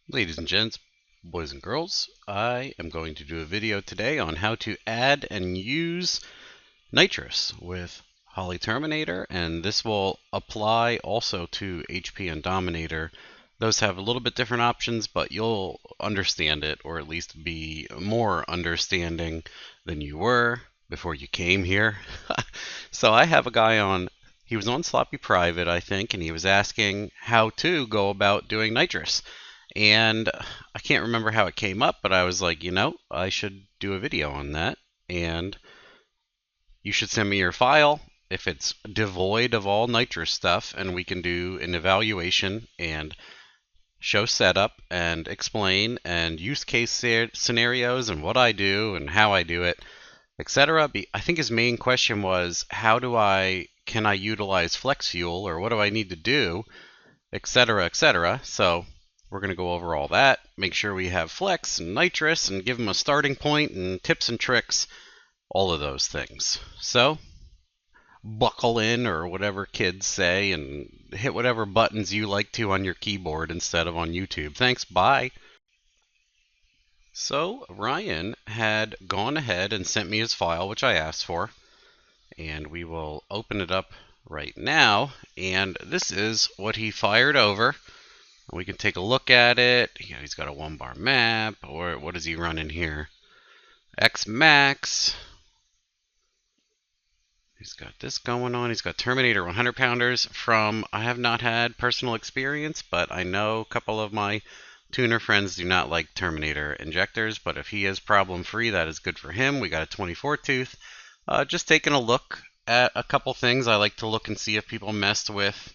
Ladies and gents, boys and girls, I am going to do a video today on how to add and use Nitrous with Holley Terminator, and this will apply also to HP and Dominator. Those have a little bit different options, but you'll understand it, or at least be more understanding than you were before you came here. So I have a guy on, he was on Sloppy Private, I think, and he was asking how to go about doing Nitrous. And I can't remember how it came up, but I was like, I should do a video on that. And you should send me your file if it's devoid of all nitrous stuff, and we can do an evaluation and show setup and explain and use case scenarios and what I do and how I do it, etc. I think his main question was, can I utilize flex fuel, or what do I need to do, etc., etc. So we're going to go over all that, make sure we have flex and nitrous, and give them a starting point and tips and tricks, all of those things. So buckle in, or whatever kids say, and hit whatever buttons you like to on your keyboard instead of on YouTube. Thanks, bye. So Ryan had gone ahead and sent me his file, which I asked for, and we will open it up right now. And this is what he fired over. We can take a look at it. He's got a 1-bar map, or what is he running here? X Max. He's got this going on. He's got Terminator 100 pounders from, I have not had personal experience, but I know a couple of my tuner friends do not like Terminator injectors, but if he is problem free, that is good for him. We got a 24 tooth. Just taking a look at a couple things. I like to look and see if people messed with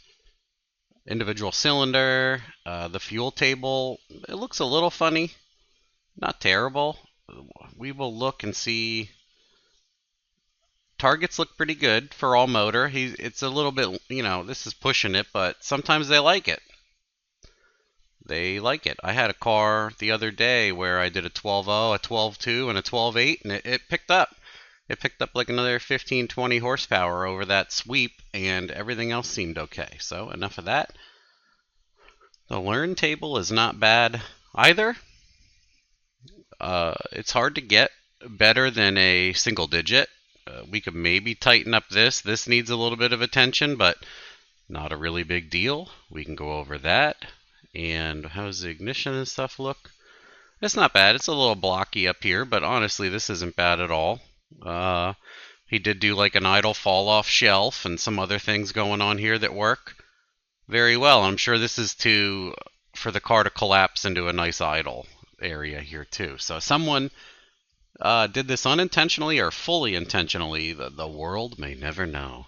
individual cylinder, the fuel table. It looks a little funny, not terrible. We will look and see. Targets look pretty good for all motor. It's a little bit, this is pushing it, but sometimes they like it. They like it. I had a car the other day where I did a 12.0, a 12.2, and a 12.8, and it picked up. It picked up like another 15, 20 horsepower over that sweep, and everything else seemed okay. So enough of that. The learn table is not bad either. It's hard to get better than a single digit. We could maybe tighten up this. This needs a little bit of attention, but not a really big deal. We can go over that. And how does the ignition and stuff look? It's not bad. It's a little blocky up here, but honestly, this isn't bad at all. He did do like an idle fall off shelf and some other things going on here that work very well. I'm sure this is for the car to collapse into a nice idle area here too. So someone did this unintentionally or fully intentionally. The world may never know.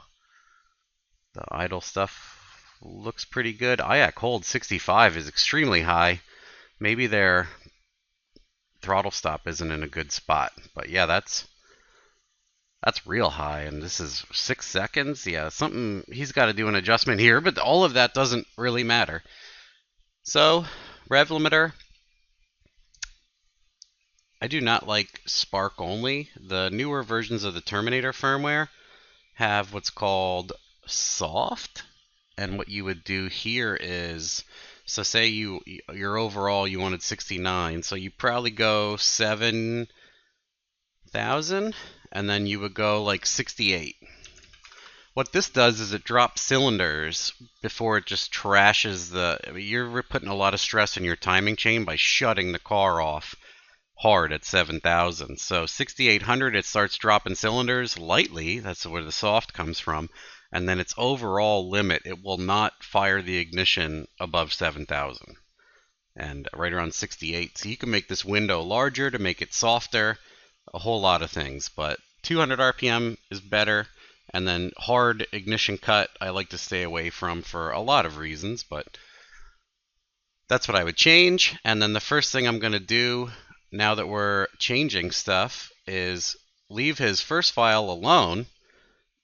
The idle stuff looks pretty good. IAC hold 65 is extremely high. Maybe their throttle stop isn't in a good spot, but yeah, that's real high, and this is 6 seconds. Yeah, he's got to do an adjustment here, but all of that doesn't really matter. So, rev limiter. I do not like spark only. The newer versions of the Terminator firmware have what's called soft, and what you would do here is, so say your overall you wanted 69, so you probably go 7,000, and then you would go like 68. What this does is it drops cylinders before it just trashes you're putting a lot of stress in your timing chain by shutting the car off hard at 7,000. So 6,800, it starts dropping cylinders lightly. That's where the soft comes from. And then its overall limit, it will not fire the ignition above 7,000. And right around 68. So you can make this window larger to make it softer, a whole lot of things. But 200 RPM is better. And then hard ignition cut, I like to stay away from for a lot of reasons. But that's what I would change. And then the first thing I'm going to do, now that we're changing stuff, is leave his first file alone,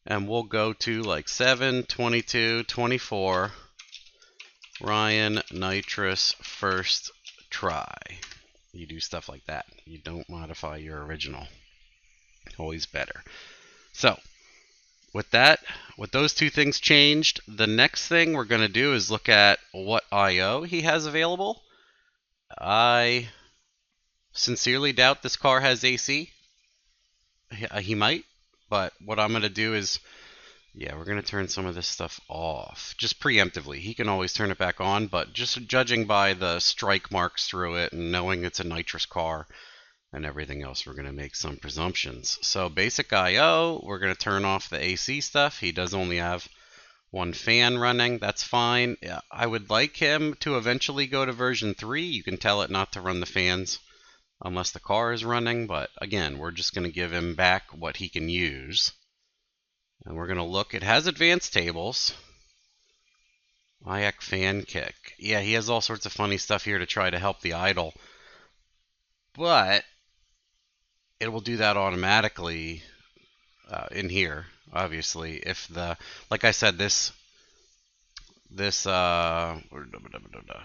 and we'll go to like 7, 22, 24, Ryan Nitrous first try. You do stuff like that. You don't modify your original. Always better. So, with those two things changed, the next thing we're going to do is look at what I/O he has available. I sincerely doubt this car has AC. He might, but what I'm going to do is, yeah, we're going to turn some of this stuff off, just preemptively. He can always turn it back on, but just judging by the strike marks through it and knowing it's a nitrous car and everything else, we're going to make some presumptions. So basic I/O, we're going to turn off the AC stuff. He does only have one fan running. That's fine. Yeah, I would like him to eventually go to version 3. You can tell it not to run the fans unless the car is running, but again, we're just going to give him back what he can use. And we're going to look. It has advanced tables. IAC fan kick. Yeah, he has all sorts of funny stuff here to try to help the idle, but it will do that automatically in here, obviously. If the, like I said, this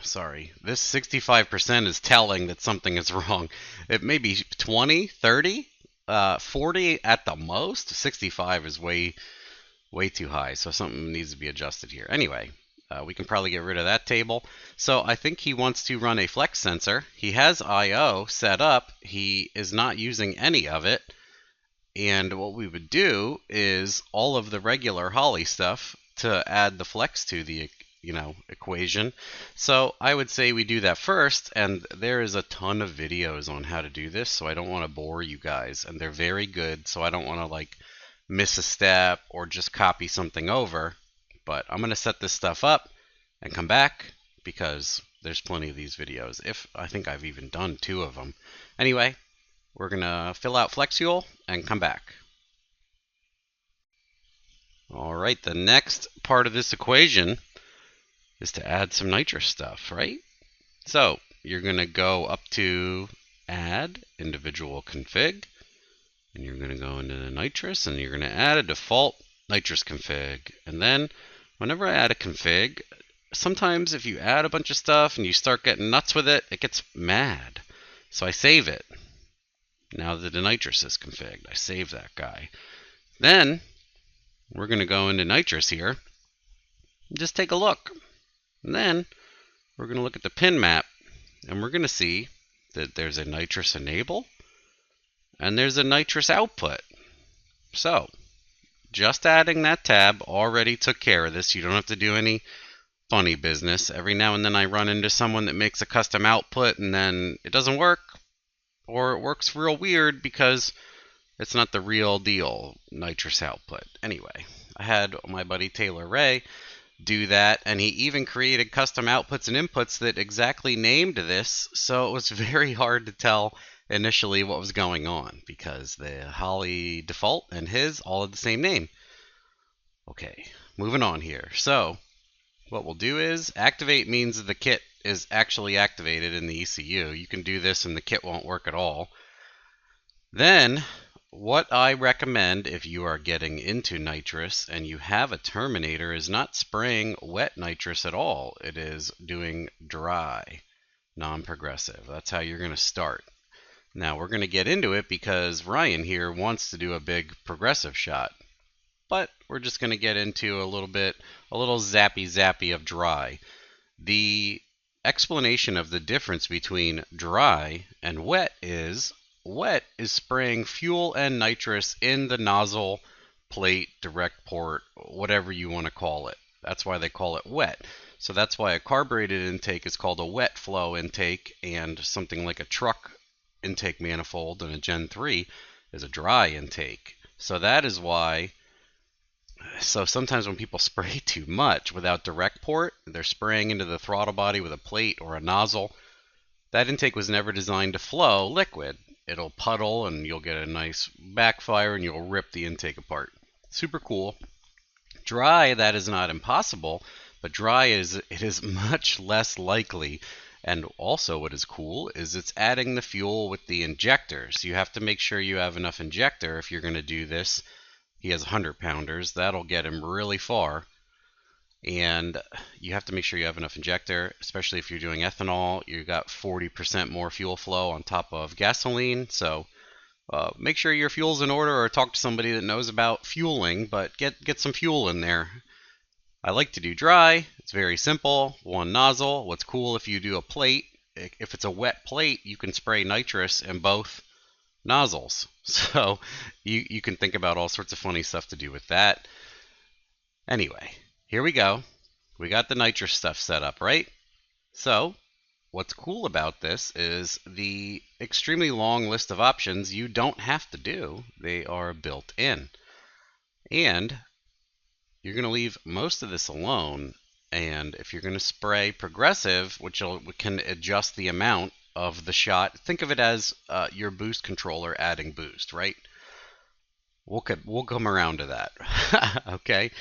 sorry, this 65% is telling that something is wrong. It may be 20, 30, 40 at the most. 65 is way too high, so something needs to be adjusted here. Anyway, we can probably get rid of that table. So I think he wants to run a flex sensor. He has I/O set up. He is not using any of it. And what we would do is all of the regular holley stuff to add the flex to the equation. So I would say we do that first, and there is a ton of videos on how to do this, so I don't want to bore you guys, and they're very good, so I don't want to like miss a step or just copy something over. But I'm going to set this stuff up and come back because there's plenty of these videos. I think I've even done 2 of them. Anyway, we're going to fill out flex fuel and come back. All right, the next part of this equation is to add some nitrous stuff, right? So you're going to go up to add individual config, and you're going to go into the nitrous, and you're going to add a default nitrous config. And then whenever I add a config, sometimes if you add a bunch of stuff and you start getting nuts with it, it gets mad. So I save it. Now that the nitrous is configured, I save that guy. Then we're going to go into nitrous here and just take a look. And then we're going to look at the pin map, and we're going to see that there's a nitrous enable and there's a nitrous output. So just adding that tab already took care of this. You don't have to do any funny business. Every now and then I run into someone that makes a custom output and then it doesn't work, or it works real weird because it's not the real deal nitrous output. Anyway, I had my buddy Taylor Ray do that, and he even created custom outputs and inputs that exactly named this, so it was very hard to tell initially what was going on because the holley default and his all have the same name. Okay, moving on here. So what we'll do is activate means the kit is actually activated in the ECU. You can do this and the kit won't work at all. Then what I recommend if you are getting into nitrous and you have a terminator is not spraying wet nitrous at all. It is doing dry, non-progressive. That's how you're going to start. Now we're going to get into it because Ryan here wants to do a big progressive shot. But we're just going to get into a little zappy of dry. The explanation of the difference between dry and wet is spraying fuel and nitrous in the nozzle, plate, direct port, whatever you want to call it. That's why they call it wet. So that's why a carbureted intake is called a wet flow intake, and something like a truck intake manifold in a Gen 3 is a dry intake. So that is why. So sometimes when people spray too much without direct port, they're spraying into the throttle body with a plate or a nozzle. That intake was never designed to flow liquid. It'll puddle and you'll get a nice backfire and you'll rip the intake apart. Super cool. Dry, that is not impossible, but dry it is much less likely. And also what is cool is it's adding the fuel with the injectors. You have to make sure you have enough injector if you're going to do this. He has 100-pounders. That'll get him really far. And you have to make sure you have enough injector, especially if you're doing ethanol. You got 40% more fuel flow on top of gasoline. So make sure your fuel's in order, or talk to somebody that knows about fueling, but get some fuel in there. I like to do dry. It's very simple. One nozzle. What's cool if you do a plate, if it's a wet plate, you can spray nitrous in both nozzles. So you can think about all sorts of funny stuff to do with that. Anyway, here we go. We got the nitrous stuff set up, right? So what's cool about this is the extremely long list of options you don't have to do. They are built in. And you're going to leave most of this alone. And if you're going to spray progressive, which can adjust the amount of the shot, think of it as your boost controller adding boost, right? We'll come around to that. Okay.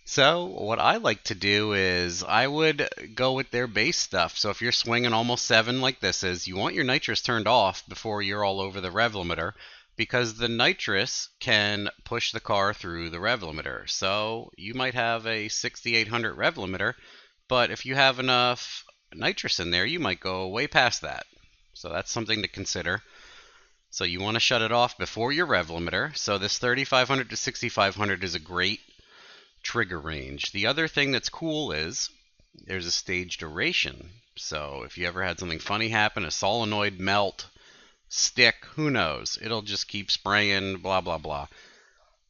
So what I like to do is I would go with their base stuff. So if you're swinging almost 7 like this is, you want your nitrous turned off before you're all over the rev limiter, because the nitrous can push the car through the rev limiter. So you might have a 6800 rev limiter, but if you have enough nitrous in there, you might go way past that. So that's something to consider. So you want to shut it off before your rev limiter. So this 3500 to 6500 is a great trigger range. The other thing that's cool is there's a stage duration. So if you ever had something funny happen, a solenoid melt, stick, who knows, it'll just keep spraying, blah blah blah.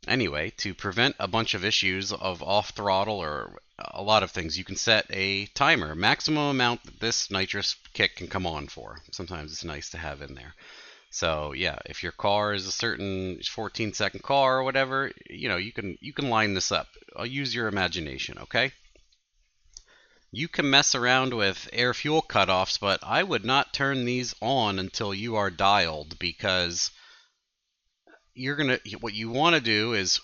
Anyway, to prevent a bunch of issues of off throttle or a lot of things, you can set a timer, maximum amount that this nitrous kit can come on for. Sometimes it's nice to have in there. So yeah, if your car is a certain 14-second car or whatever, you can line this up. I'll use your imagination, okay? You can mess around with air fuel cutoffs, but I would not turn these on until you are dialed, because what you want to do is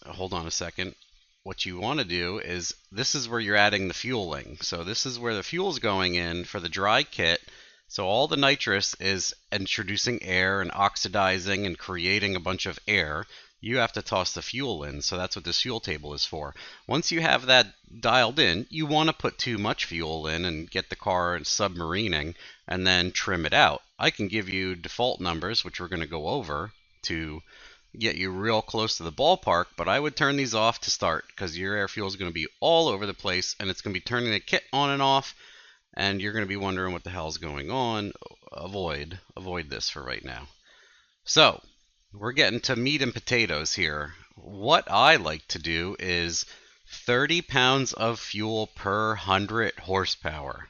hold on a second. What you want to do is this is where you're adding the fueling. So this is where the fuel's going in for the dry kit. So all the nitrous is introducing air and oxidizing and creating a bunch of air. You have to toss the fuel in, so that's what this fuel table is for. Once you have that dialed in, you want to put too much fuel in and get the car submarining and then trim it out. I can give you default numbers, which we're going to go over, to get you real close to the ballpark, but I would turn these off to start, because your air fuel is going to be all over the place and it's going to be turning the kit on and off, and you're going to be wondering what the hell's going on. Avoid this for right now. So we're getting to meat and potatoes here. What I like to do is 30 pounds of fuel per 100 horsepower.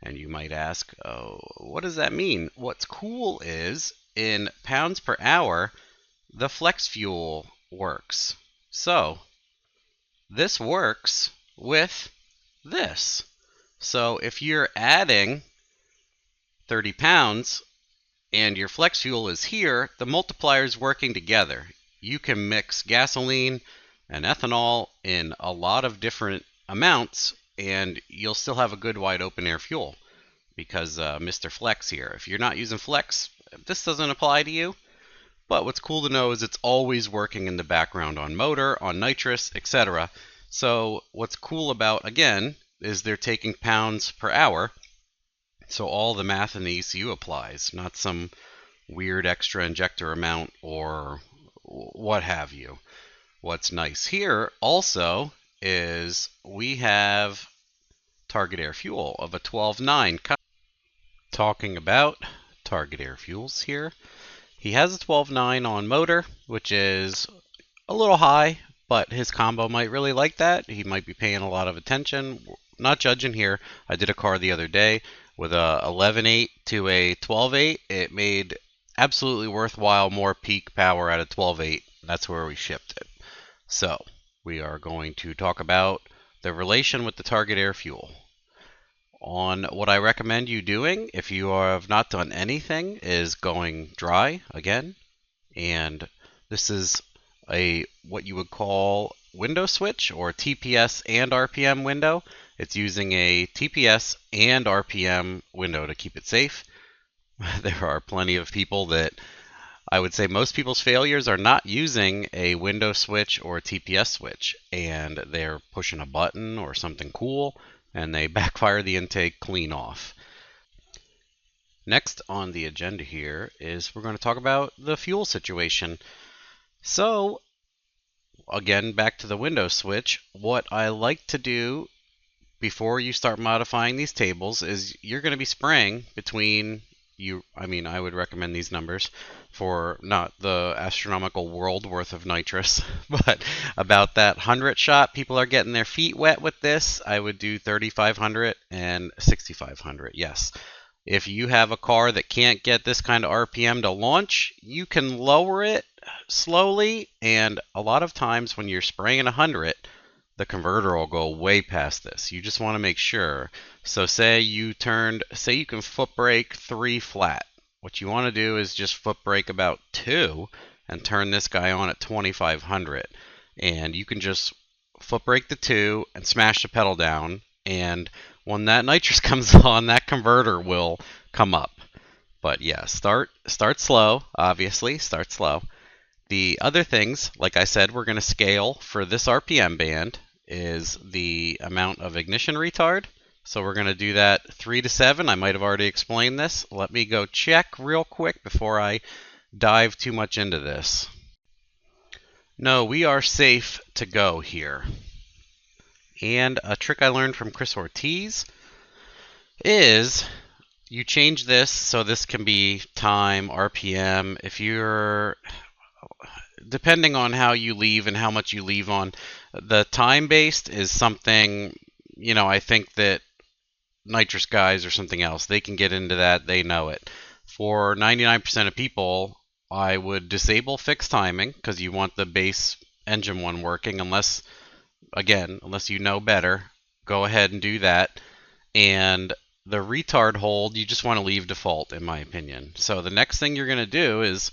And you might ask, oh, what does that mean? What's cool is in pounds per hour, the flex fuel works. So this works with this. So if you're adding 30 pounds and your flex fuel is here, the multiplier is working together. You can mix gasoline and ethanol in a lot of different amounts, and you'll still have a good wide open air fuel, because Mr. Flex here. If you're not using Flex, this doesn't apply to you. But what's cool to know is it's always working in the background on motor, on nitrous, etc. So what's cool about, again, is they're taking pounds per hour. So all the math in the ECU applies, not some weird extra injector amount or what have you. What's nice here also is we have target air fuel of a 12.9. Talking about target air fuels here, he has a 12.9 on motor, which is a little high, but his combo might really like that. He might be paying a lot of attention. Not judging here. I did a car the other day with a 11.8 to a 12.8. It made absolutely worthwhile more peak power at a 12.8. That's where we shipped it. So we are going to talk about the relation with the target air fuel. On what I recommend you doing, if you have not done anything, is going dry again. And this is what you would call window switch, or TPS and RPM window. It's using a TPS and RPM window to keep it safe. There are plenty of people that I would say most people's failures are not using a window switch or a TPS switch, and they're pushing a button or something cool, and they backfire the intake clean off. Next on the agenda here is we're going to talk about the fuel situation. So again, back to the window switch, what I like to do before you start modifying these tables is you're going to be spraying between I would recommend these numbers for not the astronomical world worth of nitrous, but about that 100 shot. People are getting their feet wet with this. I would do 3,500 and 6,500. Yes. If you have a car that can't get this kind of RPM to launch, you can lower it slowly, and a lot of times when you're spraying 100, the converter will go way past this. You just want to make sure. So say you can foot brake 3 flat. What you want to do is just foot brake about 2 and turn this guy on at 2,500. And you can just foot brake the 2 and smash the pedal down, and when that nitrous comes on, that converter will come up. But yeah, start slow, obviously, start slow. The other things, like I said, we're going to scale for this RPM band is the amount of ignition retard. So we're going to do that 3 to 7. I might have already explained this. Let me go check real quick before I dive too much into this. No, we are safe to go here. And a trick I learned from Chris Ortiz is you change this so this can be time, RPM. If you're, depending on how you leave and how much you leave on, the time-based is something, I think that nitrous guys or something else, they can get into that, they know it. For 99% of people, I would disable fixed timing because you want the base engine one working, unless you know better, go ahead and do that. And the retard hold, you just want to leave default, in my opinion. So the next thing you're going to do is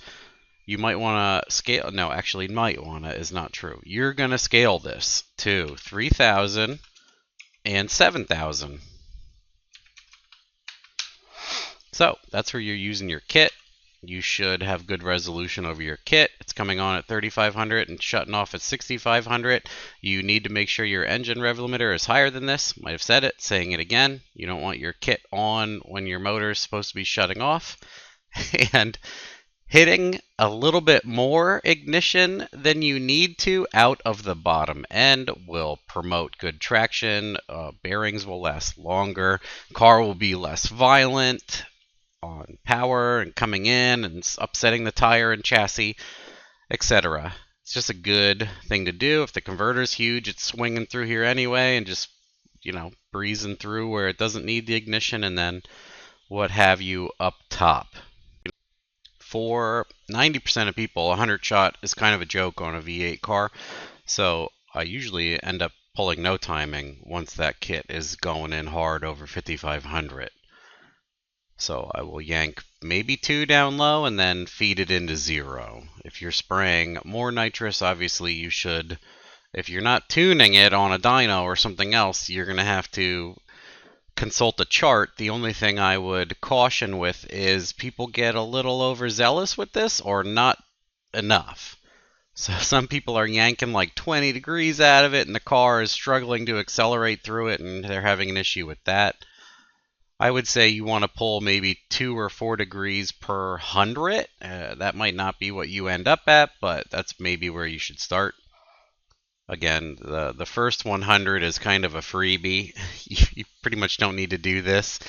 you might want to scale. No, actually, might want to is not true. You're going to scale this to 3,000 and 7,000. So that's where you're using your kit. You should have good resolution over your kit. It's coming on at 3,500 and shutting off at 6,500. You need to make sure your engine rev limiter is higher than this. Might have said it, saying it again. You don't want your kit on when your motor is supposed to be shutting off. And hitting a little bit more ignition than you need to out of the bottom end will promote good traction. Bearings will last longer. Car will be less violent on power and coming in and upsetting the tire and chassis, etc. It's just a good thing to do. If the converter's huge, it's swinging through here anyway and just, breezing through where it doesn't need the ignition, and then what have you up top. For 90% of people, 100 shot is kind of a joke on a V8 car, so I usually end up pulling no timing once that kit is going in hard over 5,500. So I will yank maybe 2 down low and then feed it into 0. If you're spraying more nitrous, obviously you should, if you're not tuning it on a dyno or something else, you're going to have to consult a chart. The only thing I would caution with is people get a little overzealous with this or not enough. So some people are yanking like 20 degrees out of it and the car is struggling to accelerate through it and they're having an issue with that. I would say you want to pull maybe 2 or 4 degrees per 100. That might not be what you end up at, but that's maybe where you should start. Again, the first 100 is kind of a freebie. You pretty much don't need to do this.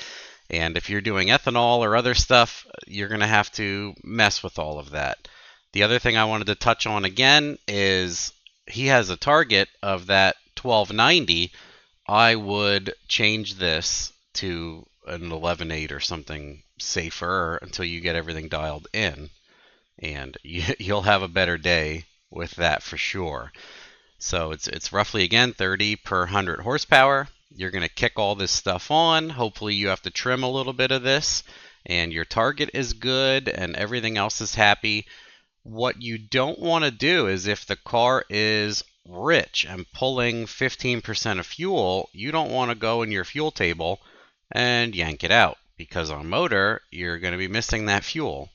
And if you're doing ethanol or other stuff, you're going to have to mess with all of that. The other thing I wanted to touch on again is he has a target of that 1290. I would change this to an 11.8 or something safer until you get everything dialed in. And you'll have a better day with that for sure. So it's roughly, again, 30 per 100 horsepower. You're going to kick all this stuff on. Hopefully you have to trim a little bit of this, and your target is good, and everything else is happy. What you don't want to do is if the car is rich and pulling 15% of fuel, you don't want to go in your fuel table and yank it out, because on motor, you're going to be missing that fuel.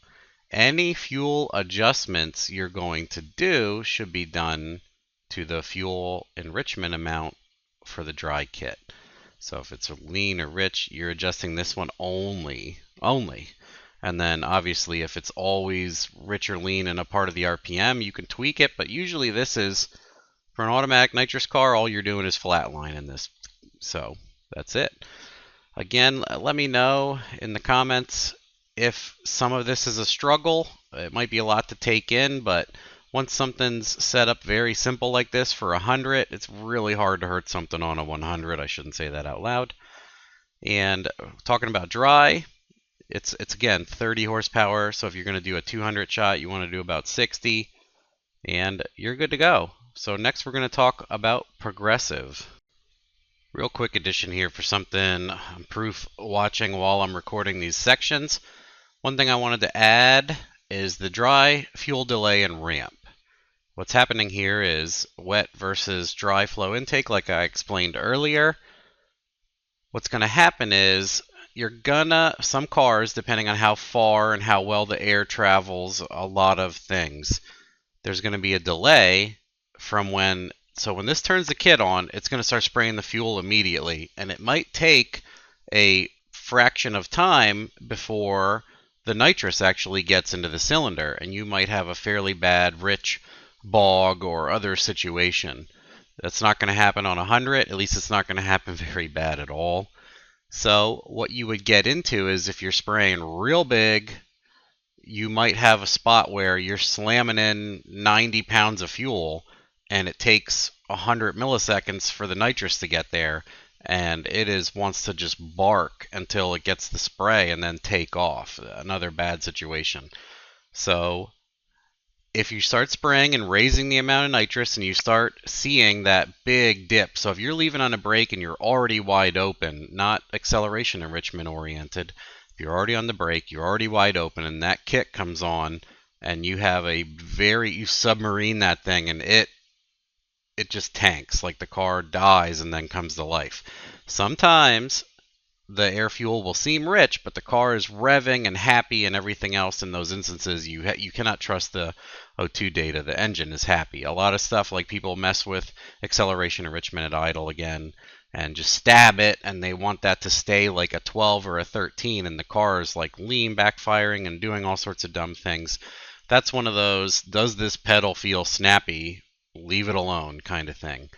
Any fuel adjustments you're going to do should be done to the fuel enrichment amount for the dry kit. So if it's lean or rich, you're adjusting this one only. And then obviously if it's always rich or lean in a part of the RPM, you can tweak it, but usually this is, for an automatic nitrous car, all you're doing is flatlining this. So That's it. Again, let me know in the comments if some of this is a struggle. It might be a lot to take in, but once something's set up very simple like this for 100, it's really hard to hurt something on a 100. I shouldn't say that out loud. And talking about dry, it's again 30 horsepower. So if you're going to do a 200 shot, you want to do about 60, and you're good to go. So next we're going to talk about progressive. Real quick addition here for something I'm proof watching while I'm recording these sections. One thing I wanted to add is the dry fuel delay and ramp. What's happening here is wet versus dry flow intake, like I explained earlier. What's going to happen is some cars, depending on how far and how well the air travels a lot of things, there's going to be a delay from when this turns the kit on, it's going to start spraying the fuel immediately, and it might take a fraction of time before the nitrous actually gets into the cylinder, and you might have a fairly bad rich bog or other situation. That's not going to happen on 100, at least it's not going to happen very bad at all. So what you would get into is if you're spraying real big, you might have a spot where you're slamming in 90 pounds of fuel and it takes 100 milliseconds for the nitrous to get there, and it wants to just bark until it gets the spray and then take off. Another bad situation. So if you start spraying and raising the amount of nitrous and you start seeing that big dip, so if you're leaving on a brake and you're already wide open, not acceleration enrichment oriented, if you're already on the brake, you're already wide open, and that kick comes on and you have you submarine that thing, and it just tanks, like the car dies and then comes to life. Sometimes the air fuel will seem rich, but the car is revving and happy and everything else. In those instances, you cannot trust the O2 data. The engine is happy. A lot of stuff, like people mess with acceleration enrichment at idle again and just stab it, and they want that to stay like a 12 or a 13, and the car is like lean backfiring and doing all sorts of dumb things. That's one of those, does this pedal feel snappy? Leave it alone kind of thing.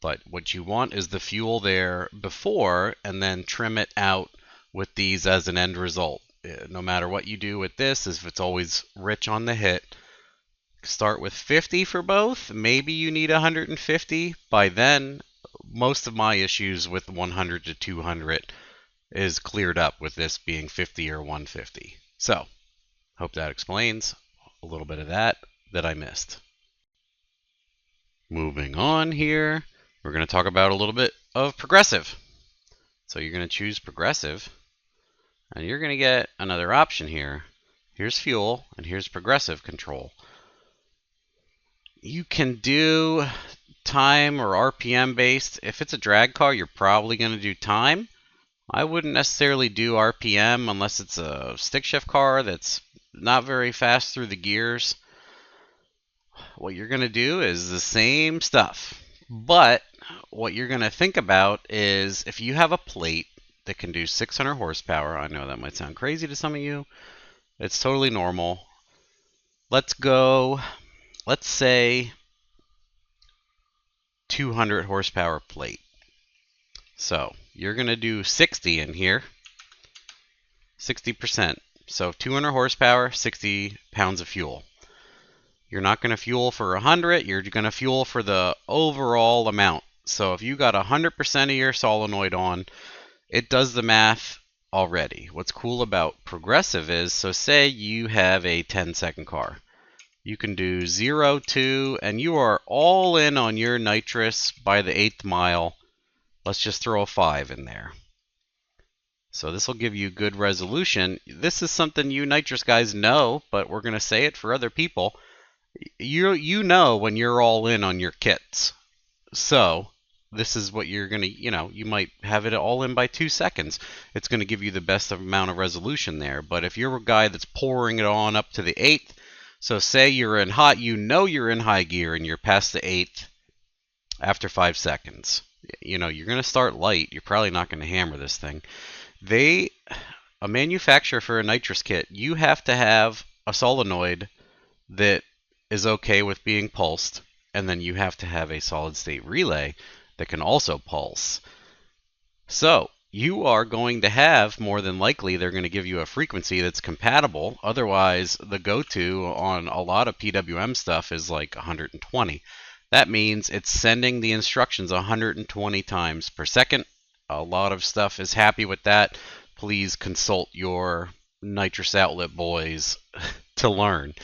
But what you want is the fuel there before, and then trim it out with these as an end result. No matter what you do with this, if it's always rich on the hit, start with 50 for both. Maybe you need 150. By then, most of my issues with 100 to 200 is cleared up with this being 50 or 150. So, hope that explains a little bit of that I missed. Moving on here, we're going to talk about a little bit of progressive. So you're going to choose progressive, and you're going to get another option here. Here's fuel, and here's progressive control. You can do time or RPM based. If it's a drag car, you're probably going to do time. I wouldn't necessarily do RPM unless it's a stick shift car that's not very fast through the gears. What you're going to do is the same stuff, but what you're going to think about is if you have a plate that can do 600 horsepower, I know that might sound crazy to some of you, it's totally normal. Let's say 200 horsepower plate. So you're going to do 60 in here, 60%. So 200 horsepower, 60 pounds of fuel. You're not going to fuel for 100, you're going to fuel for the overall amount. So if you got 100% of your solenoid on, it does the math already. What's cool about progressive is, so say you have a 10-second car. You can do 0, 2, and you are all in on your nitrous by the 8th mile. Let's just throw a 5 in there. So this will give you good resolution. This is something you nitrous guys know, but we're going to say it for other people. You know when you're all in on your kits. So this is what you're going to, you might have it all in by 2 seconds. It's going to give you the best amount of resolution there. But if you're a guy that's pouring it on up to the 8th, so say you're in you're in high gear and you're past the 8th after 5 seconds. You're going to start light. You're probably not going to hammer this thing. A manufacturer for a nitrous kit, you have to have a solenoid that is okay with being pulsed, and then you have to have a solid state relay that can also pulse. So you are going to have, more than likely, they're going to give you a frequency that's compatible. Otherwise, the go-to on a lot of PWM stuff is like 120. That means it's sending the instructions 120 times per second. A lot of stuff is happy with that. Please consult your nitrous outlet boys to learn.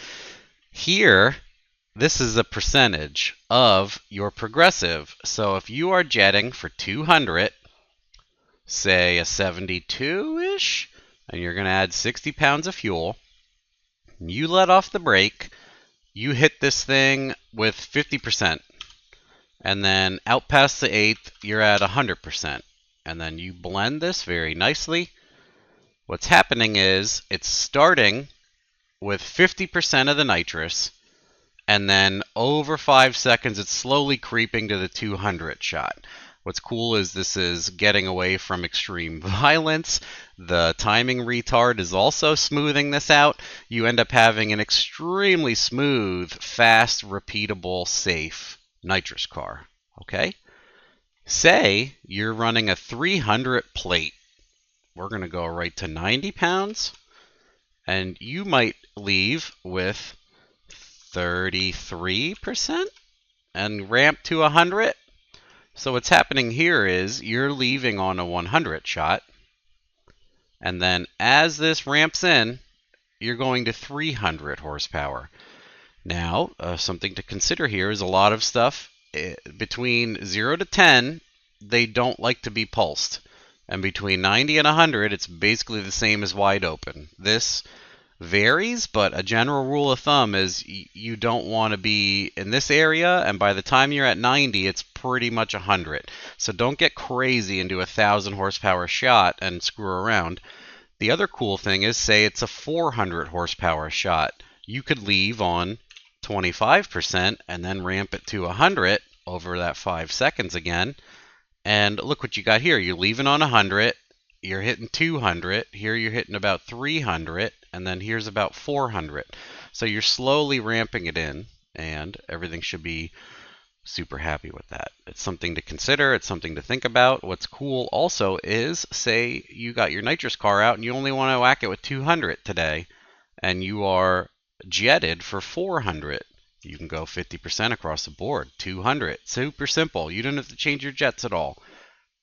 Here, this is a percentage of your progressive. So if you are jetting for 200, say a 72-ish, and you're going to add 60 pounds of fuel, you let off the brake, you hit this thing with 50%, and then out past the eighth, you're at 100%. And then you blend this very nicely. What's happening is it's starting with 50% of the nitrous, and then over 5 seconds, it's slowly creeping to the 200 shot. What's cool is this is getting away from extreme violence. The timing retard is also smoothing this out. You end up having an extremely smooth, fast, repeatable, safe nitrous car. Okay? Say you're running a 300 plate. We're going to go right to 90 pounds. And you might leave with 33% and ramp to 100. So what's happening here is you're leaving on a 100 shot, and then as this ramps in, you're going to 300 horsepower. Now, something to consider here is a lot of stuff between 0 to 10, they don't like to be pulsed. And between 90 and 100, it's basically the same as wide open. This varies, but a general rule of thumb is you don't want to be in this area, and by the time you're at 90, it's pretty much 100. So don't get crazy into a 1,000 horsepower shot and screw around. The other cool thing is, say it's a 400 horsepower shot. You could leave on 25% and then ramp it to 100 over that 5 seconds again. And look what you got here. You're leaving on 100. You're hitting 200. Here you're hitting about 300. And then here's about 400. So you're slowly ramping it in, and everything should be super happy with that. It's something to consider. It's something to think about. What's cool also is, say you got your nitrous car out and you only want to whack it with 200 today, and you are jetted for 400. You can go 50% across the board, 200. Super simple. You don't have to change your jets at all.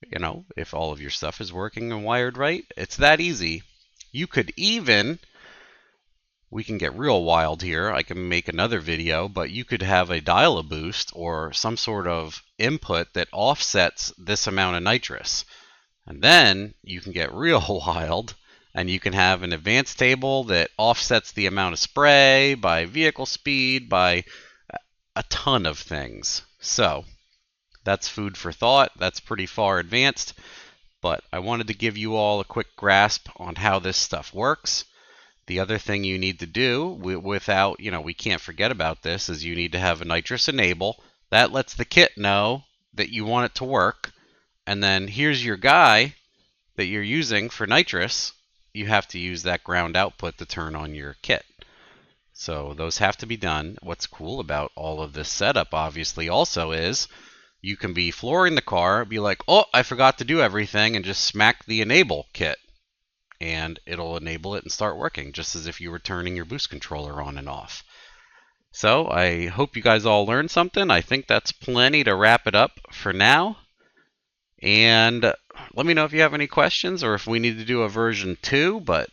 You know, if all of your stuff is working and wired right, it's that easy. You could even, we can get real wild here. I can make another video, but you could have a dial-a-boost or some sort of input that offsets this amount of nitrous. And then you can get real wild, and you can have an advanced table that offsets the amount of spray by vehicle speed, by a ton of things. So that's food for thought. That's pretty far advanced, but I wanted to give you all a quick grasp on how this stuff works. The other thing you need to do without, we can't forget about this, is you need to have a nitrous enable. That lets the kit know that you want it to work. And then here's your guy that you're using for nitrous. You have to use that ground output to turn on your kit. So those have to be done. What's cool about all of this setup, obviously, also is you can be flooring the car, be like, oh, I forgot to do everything, and just smack the enable kit. And it'll enable it and start working, just as if you were turning your boost controller on and off. So I hope you guys all learned something. I think that's plenty to wrap it up for now. And let me know if you have any questions or if we need to do a version 2, but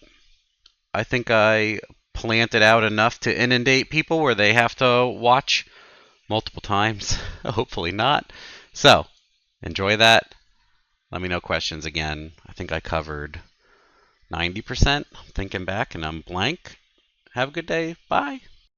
I think I planted out enough to inundate people where they have to watch multiple times. Hopefully not. So enjoy that. Let me know questions again. I think I covered 90%. I'm thinking back and I'm blank. Have a good day. Bye.